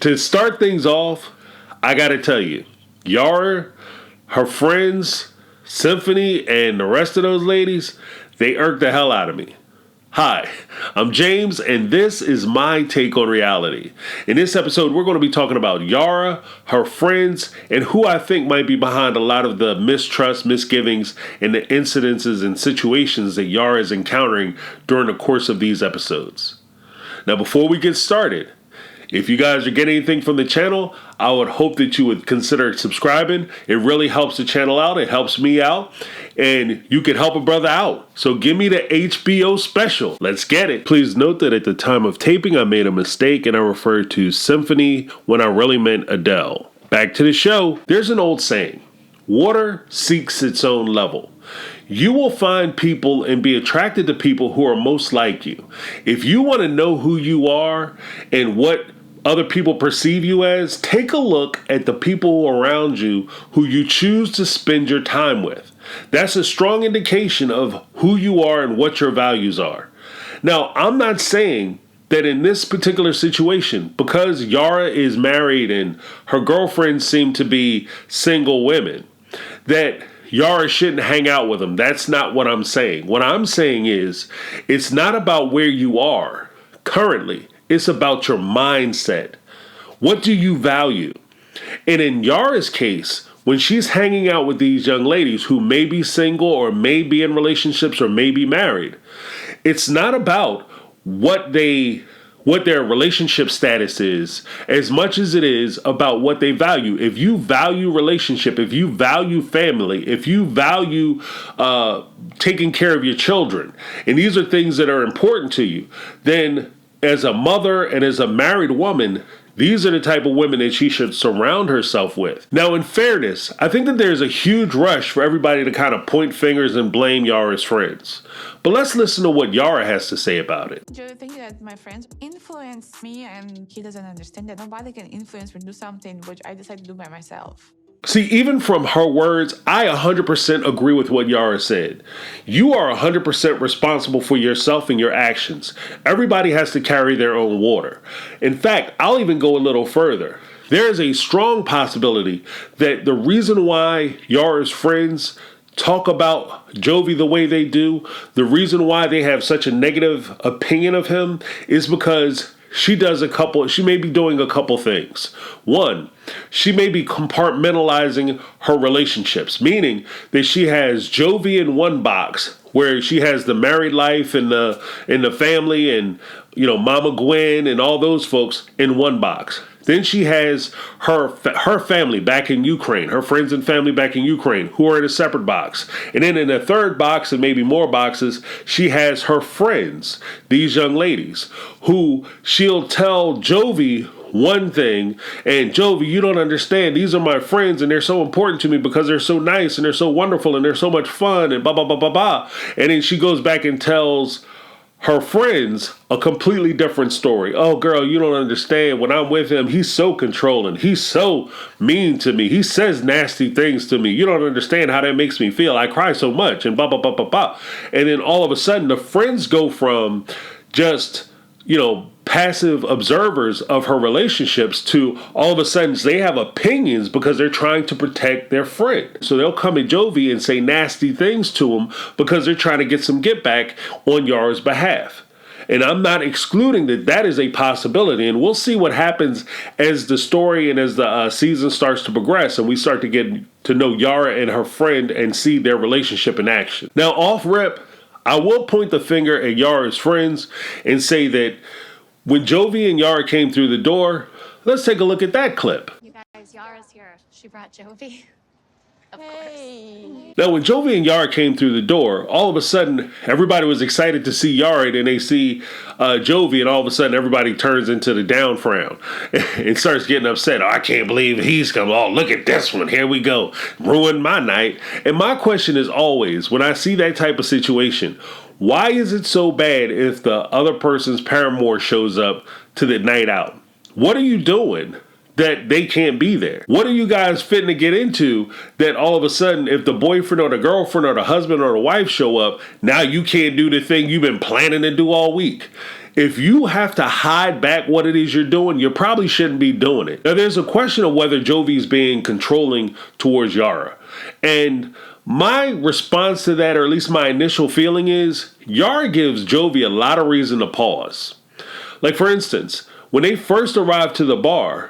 To start things off, I gotta tell you, Yara, her friends, Symphony, and the rest of those ladies, they irk the hell out of me. Hi, I'm James, and this is my take on reality. In this episode, we're going to be talking about Yara, her friends, and who I think might be behind a lot of the mistrust, misgivings, and the incidences and situations that Yara is encountering during the course of these episodes. Now, before we get started, if you guys are getting anything from the channel, I would hope that you would consider subscribing. It really helps the channel out. It helps me out. And you can help a brother out. So give me the HBO special. Let's get it. Please note that at the time of taping, I made a mistake and I referred to Symphony when I really meant Adele. Back to the show. There's an old saying, water seeks its own level. You will find people and be attracted to people who are most like you. If you want to know who you are and what other people perceive you as, take a look at the people around you who you choose to spend your time with. That's a strong indication of who you are and what your values are. Now, I'm not saying that in this particular situation, because Yara is married and her girlfriends seem to be single women, that Yara shouldn't hang out with them. That's not what I'm saying. What I'm saying is, it's not about where you are currently. It's about your mindset. What do you value? And in Yara's case, when she's hanging out with these young ladies who may be single or may be in relationships or may be married, it's not about what their relationship status is as much as it is about what they value. If you value relationship, if you value family, if you value taking care of your children, and these are things that are important to you, then as a mother and as a married woman, these are the type of women that she should surround herself with. Now, in fairness, I think that there's a huge rush for everybody to kind of point fingers and blame Yara's friends. But let's listen to what Yara has to say about it. Do you think that my friends influence me and he doesn't understand that nobody can influence me to do something which I decide to do by myself? See, even from her words, I 100% agree with what Yara said. You are 100% responsible for yourself and your actions. Everybody has to carry their own water. In fact, I'll even go a little further. There is a strong possibility that the reason why Yara's friends talk about Jovi the way they do, the reason why they have such a negative opinion of him is because she may be doing a couple things. One, she may be compartmentalizing her relationships, meaning that she has Jovi in one box where she has the married life and the family and, Mama Gwen and all those folks in one box. Then she has her family back in Ukraine, her friends and family back in Ukraine, who are in a separate box. And then in a third box and maybe more boxes, she has her friends, these young ladies, who she'll tell Jovi one thing, and Jovi, you don't understand. These are my friends, and they're so important to me because they're so nice and they're so wonderful and they're so much fun and blah, blah, blah, blah, blah. And then she goes back and tells her friends a completely different story. Oh, girl, you don't understand. When I'm with him, he's so controlling. He's so mean to me. He says nasty things to me. You don't understand how that makes me feel. I cry so much and blah, blah, blah, blah, blah. And then all of a sudden, the friends go from just, passive observers of her relationships to all of a sudden they have opinions because they're trying to protect their friend. So they'll come at Jovi and say nasty things to him because they're trying to get some get back on Yara's behalf. And I'm not excluding that is a possibility. And we'll see what happens as the story and as the season starts to progress and we start to get to know Yara and her friend and see their relationship in action. Now, off rip, I will point the finger at Yara's friends and say that when Jovi and Yara came through the door, let's take a look at that clip. You guys, Yara's here. She brought Jovi. Of course. Now, when Jovi and Yara came through the door, all of a sudden, everybody was excited to see Yara, and then they see Jovi, and all of a sudden, everybody turns into the down frown and starts getting upset. Oh, I can't believe he's come. Oh, look at this one. Here we go. Ruined my night. And my question is always, when I see that type of situation, why is it so bad if the other person's paramour shows up to the night out? What are you doing that they can't be there? What are you guys fitting to get into that all of a sudden, if the boyfriend or the girlfriend or the husband or the wife show up, now you can't do the thing you've been planning to do all week? If you have to hide back what it is you're doing, you probably shouldn't be doing it. Now, there's a question of whether Jovi's being controlling towards Yara. And my response to that, or at least my initial feeling is, Yara gives Jovi a lot of reason to pause. Like, for instance, when they first arrived to the bar,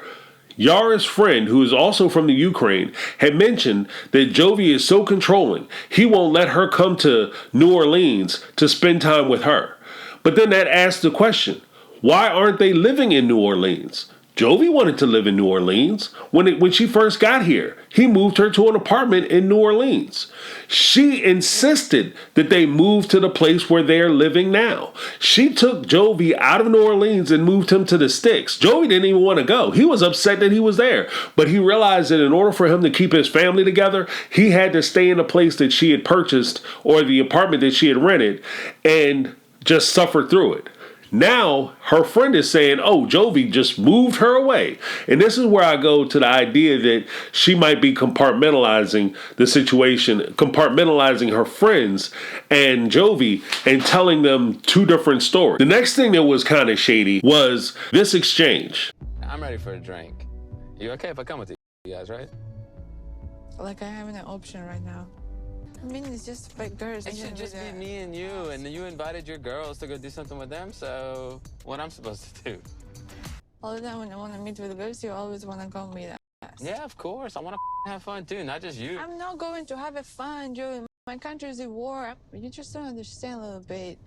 Yara's friend, who is also from the Ukraine, had mentioned that Jovi is so controlling, he won't let her come to New Orleans to spend time with her. But then that asks the question, why aren't they living in New Orleans? Jovi wanted to live in New Orleans when she first got here. He moved her to an apartment in New Orleans. She insisted that they move to the place where they're living now. She took Jovi out of New Orleans and moved him to the sticks. Jovi didn't even want to go. He was upset that he was there, but he realized that in order for him to keep his family together, he had to stay in the place that she had purchased or the apartment that she had rented and just suffer through it. Now, her friend is saying, oh, Jovi just moved her away. And this is where I go to the idea that she might be compartmentalizing the situation, compartmentalizing her friends and Jovi and telling them two different stories. The next thing that was kind of shady was this exchange. I'm ready for a drink. You okay if I come with you guys, right? Like I have an option right now. I mean, it's just like girls. It should just be me and you, and you invited your girls to go do something with them, so what I'm supposed to do? All the time when I want to meet with girls, you always want to go meet us. Yeah, of course. I want to have fun too, not just you. I'm not going to have a fun, Joey. My country is at war. You just don't understand a little bit.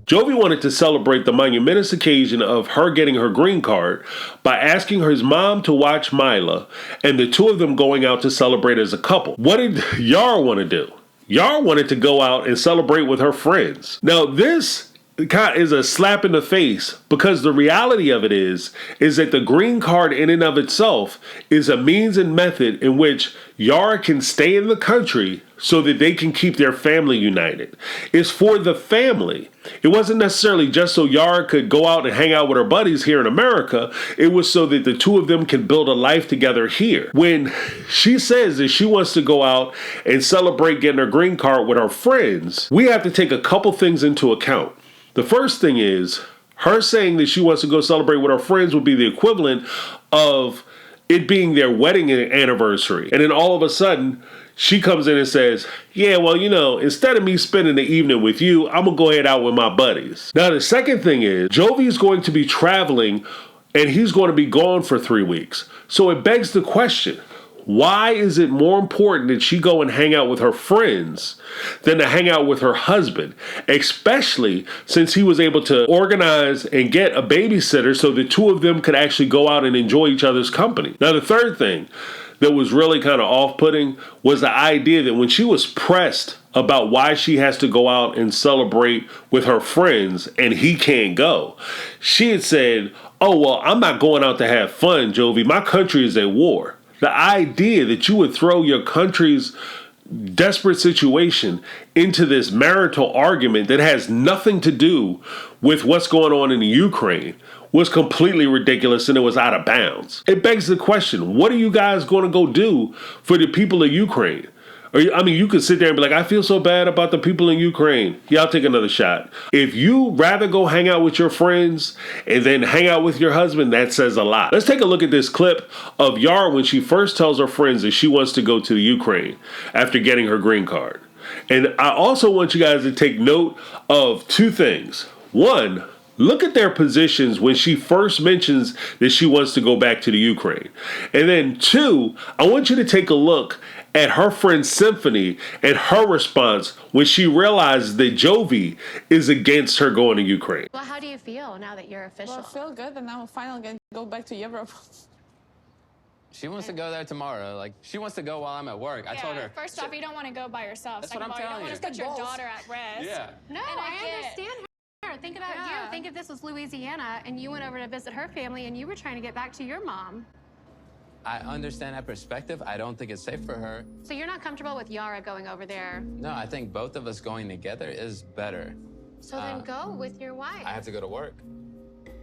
Jovi wanted to celebrate the monumentous occasion of her getting her green card by asking his mom to watch Mila and the two of them going out to celebrate as a couple. What did Yara want to do? Yara wanted to go out and celebrate with her friends. Now, this is a slap in the face because the reality of it is that the green card in and of itself is a means and method in which Yara can stay in the country so that they can keep their family united. It's for the family. It wasn't necessarily just so Yara could go out and hang out with her buddies here in America. It was so that the two of them can build a life together here. When she says that she wants to go out and celebrate getting her green card with her friends, we have to take a couple things into account. The first thing is her saying that she wants to go celebrate with her friends would be the equivalent of it being their wedding anniversary. And then all of a sudden, she comes in and says, yeah, well, you know, instead of me spending the evening with you, I'm going to go head out with my buddies. Now, the second thing is Jovi is going to be traveling and he's going to be gone for 3 weeks. So it begs the question, why is it more important that she go and hang out with her friends than to hang out with her husband, especially since he was able to organize and get a babysitter so the two of them could actually go out and enjoy each other's company? Now, the third thing that was really kind of off-putting was the idea that when she was pressed about why she has to go out and celebrate with her friends and he can't go, she had said, oh, well, I'm not going out to have fun, Jovi. My country is at war. The idea that you would throw your country's desperate situation into this marital argument that has nothing to do with what's going on in the Ukraine was completely ridiculous and it was out of bounds. It begs the question, what are you guys going to go do for the people of Ukraine? I mean, you could sit there and be like, I feel so bad about the people in Ukraine. Yeah, I'll take another shot. If you rather go hang out with your friends and then hang out with your husband, that says a lot. Let's take a look at this clip of Yara when she first tells her friends that she wants to go to the Ukraine after getting her green card. And I also want you guys to take note of two things. One, look at their positions when she first mentions that she wants to go back to the Ukraine. And then two, I want you to take a look at her friend Symphony and her response when she realizes that Jovi is against her going to Ukraine. Well, how do you feel now that you're official? Well, I feel good and I'm finally going to go back to Europe. She wants to go there tomorrow. Like, she wants to go while I'm at work. I told her. First off, you don't want to go by yourself. That's Second what of I'm all, you don't telling want to you. put your daughter at risk. Yeah. No, And I get- understand her. Think about Yeah. you. Think if this was Louisiana and you went over to visit her family and you were trying to get back to your mom. I understand that perspective. I don't think it's safe for her. So you're not comfortable with Yara going over there. No, I think both of us going together is better. So then go with your wife. I have to go to work.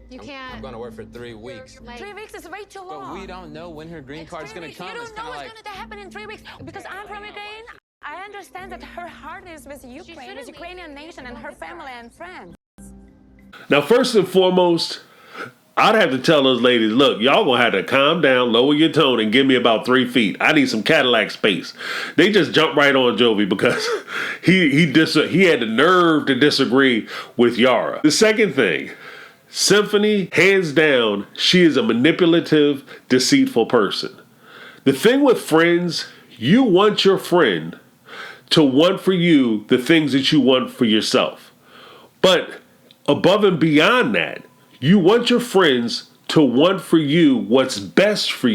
You I'm can't. going to work for 3 weeks. Like, 3 weeks is way too long. But we don't know when her green card's going to come. You It's don't know kinda what's like, going to happen in 3 weeks. Because I'm from Ukraine, I understand that her heart is with Ukraine, shouldn't with be. Ukrainian nation and her family and friends. Now, first and foremost, I'd have to tell those ladies, look, y'all gonna have to calm down, lower your tone, and give me about 3 feet. I need some Cadillac space. They just jumped right on Jovi because he had the nerve to disagree with Yara. The second thing, Symphony, hands down, she is a manipulative, deceitful person. The thing with friends, you want your friend to want for you the things that you want for yourself. But above and beyond that, you want your friends to want for you what's best for you.